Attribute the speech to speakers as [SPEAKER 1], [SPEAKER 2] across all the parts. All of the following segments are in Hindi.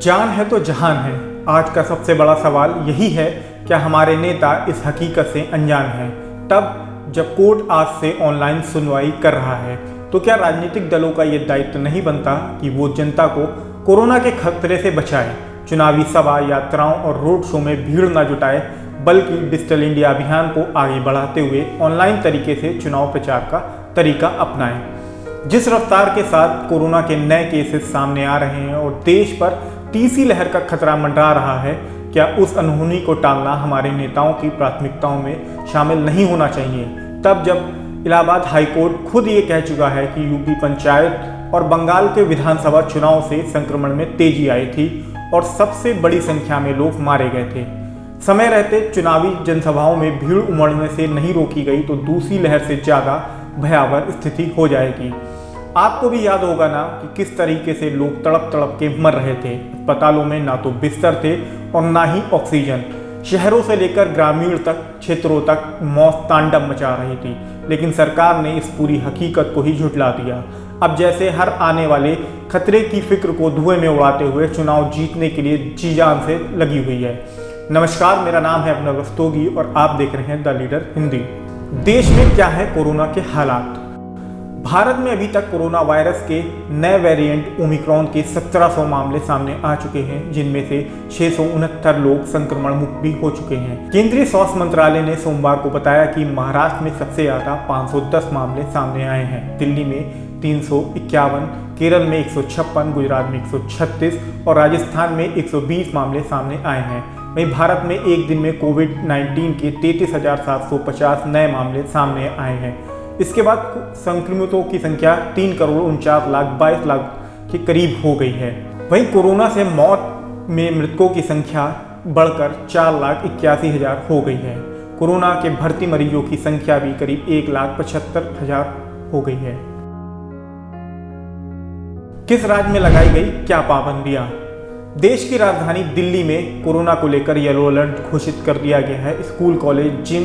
[SPEAKER 1] जान है तो जहान है। आज का सबसे बड़ा सवाल यही है, क्या हमारे नेता इस हकीकत से अनजान हैं? तब जब कोर्ट आज से ऑनलाइन सुनवाई कर रहा है, तो क्या राजनीतिक दलों का ये दायित्व नहीं बनता कि वो जनता को कोरोना के खतरे से बचाए, चुनावी सभा, यात्राओं और रोड शो में भीड़ न जुटाए, बल्कि डिजिटल इंडिया अभियान को आगे बढ़ाते हुए ऑनलाइन तरीके से चुनाव प्रचार का तरीका अपनाएं? जिस रफ्तार के साथ कोरोना के नए केसेस सामने आ रहे हैं और देश पर तीसरी लहर का खतरा मंडरा रहा है, क्या उस अनहोनी को टालना हमारे नेताओं की प्राथमिकताओं में शामिल नहीं होना चाहिए? तब जब इलाहाबाद हाईकोर्ट खुद ये कह चुका है कि यूपी पंचायत और बंगाल के विधानसभा चुनाव से संक्रमण में तेजी आई थी और सबसे बड़ी संख्या में लोग मारे गए थे, समय रहते चुनावी जनसभाओं में भीड़ उमड़ने से नहीं रोकी गई तो दूसरी लहर से ज़्यादा भयावह स्थिति हो जाएगी। आपको भी याद होगा ना कि किस तरीके से लोग तड़प तड़प के मर रहे थे। अस्पतालों में ना तो बिस्तर थे और ना ही ऑक्सीजन। शहरों से लेकर ग्रामीण तक क्षेत्रों तक मौत तांडव मचा रही थी, लेकिन सरकार ने इस पूरी हकीकत को ही झुठला दिया। अब जैसे हर आने वाले खतरे की फिक्र को धुएं में उड़ाते हुए चुनाव जीतने के लिए जी जान से लगी हुई है। नमस्कार, मेरा नाम है अभिनव रस्तोगी और आप देख रहे हैं द लीडर हिंदी। देश में क्या है कोरोना के हालात? भारत में अभी तक कोरोना वायरस के नए वेरिएंट ओमिक्रॉन के 1700 मामले सामने आ चुके हैं, जिनमें से 669 लोग संक्रमण मुक्त भी हो चुके हैं। केंद्रीय स्वास्थ्य मंत्रालय ने सोमवार को बताया कि महाराष्ट्र में सबसे ज्यादा 510 मामले सामने आए हैं, दिल्ली में 351, केरल में 156, गुजरात में 136 और राजस्थान में 120 मामले सामने आए हैं। वहीं भारत में एक दिन में कोविड-19 के 33,750 नए मामले सामने आए हैं। इसके बाद संक्रमितों की संख्या 3,49,22,00,000 के करीब हो गई है। वहीं कोरोना से मौत में मृतकों की संख्या बढ़कर 4,81,000 हो गई है। कोरोना के भर्ती मरीजों की संख्या भी करीब 1,75,000 हो गई है। किस राज्य में लगाई गई क्या पाबंदियां? देश की राजधानी दिल्ली में कोरोना को लेकर येलो अलर्ट घोषित कर दिया गया है। School, college, gym,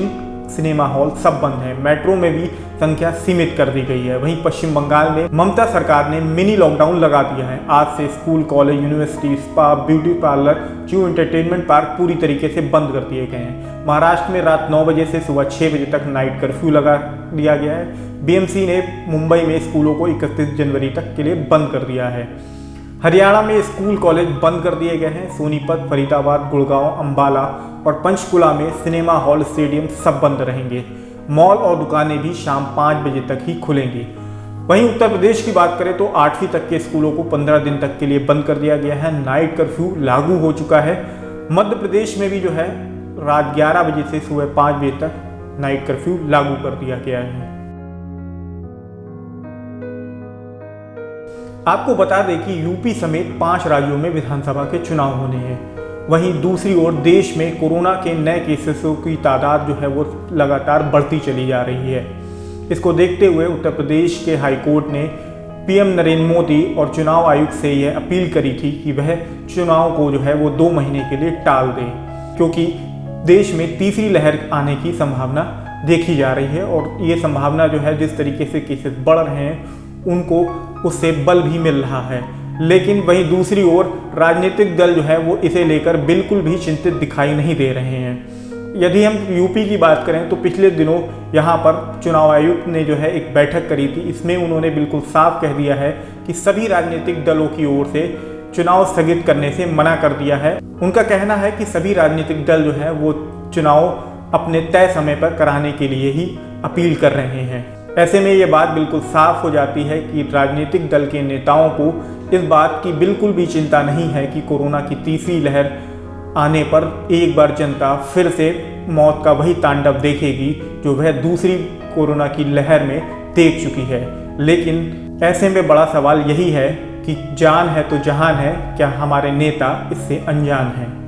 [SPEAKER 1] cinema hall सब बंद है। मेट्रो में भी संख्या सीमित कर दी गई है। वहीं पश्चिम बंगाल में ममता सरकार ने मिनी लॉकडाउन लगा दिया है। आज से school, college, university, spa, beauty parlour, जू, एंटरटेनमेंट पार्क पूरी तरीके से बंद कर दिए गए हैं। महाराष्ट्र में रात 9 बजे से सुबह 6 बजे तक नाइट कर्फ्यू लगा दिया गया है। बीएमसी ने मुंबई में स्कूलों को 31 जनवरी तक के लिए बंद कर दिया है। हरियाणा में स्कूल, कॉलेज बंद कर दिए गए हैं। सोनीपत, फरीदाबाद, गुड़गांव, अंबाला और पंचकुला में सिनेमा हॉल, स्टेडियम सब बंद रहेंगे। मॉल और दुकानें भी शाम 5 बजे तक ही खुलेंगी। वहीं उत्तर प्रदेश की बात करें तो 8वीं तक के स्कूलों को 15 दिन तक के लिए बंद कर दिया गया है। नाइट कर्फ्यू लागू हो चुका है। मध्य प्रदेश में भी जो है रात 11 बजे से सुबह 5 बजे तक नाइट कर्फ्यू लागू कर दिया गया है। आपको बता दें कि यूपी समेत 5 राज्यों में विधानसभा के चुनाव होने हैं। वहीं दूसरी ओर देश में कोरोना के नए केसेसों की तादाद जो है वो लगातार बढ़ती चली जा रही है। इसको देखते हुए उत्तर प्रदेश के हाईकोर्ट ने पीएम नरेंद्र मोदी और चुनाव आयुक्त से यह अपील करी थी कि वह चुनाव को जो है वो 2 महीने के लिए टाल दें, क्योंकि देश में तीसरी लहर आने की संभावना देखी जा रही है और ये संभावना जो है जिस तरीके से केसेस बढ़ रहे हैं उनको उससे बल भी मिल रहा है। लेकिन वहीं दूसरी ओर राजनीतिक दल जो है वो इसे लेकर बिल्कुल भी चिंतित दिखाई नहीं दे रहे हैं। यदि हम यूपी की बात करें तो पिछले दिनों यहाँ पर चुनाव आयुक्त ने जो है एक बैठक करी थी। इसमें उन्होंने बिल्कुल साफ कह दिया है कि सभी राजनीतिक दलों की ओर से चुनाव स्थगित करने से मना कर दिया है। उनका कहना है कि सभी राजनीतिक दल जो है वो चुनाव अपने तय समय पर कराने के लिए ही अपील कर रहे हैं। ऐसे में ये बात बिल्कुल साफ हो जाती है कि राजनीतिक दल के नेताओं को इस बात की बिल्कुल भी चिंता नहीं है कि कोरोना की तीसरी लहर आने पर एक बार जनता फिर से मौत का वही तांडव देखेगी जो वह दूसरी कोरोना की लहर में देख चुकी है। लेकिन ऐसे में बड़ा सवाल यही है कि जान है तो जहान है, क्या हमारे नेता इससे अनजान हैं?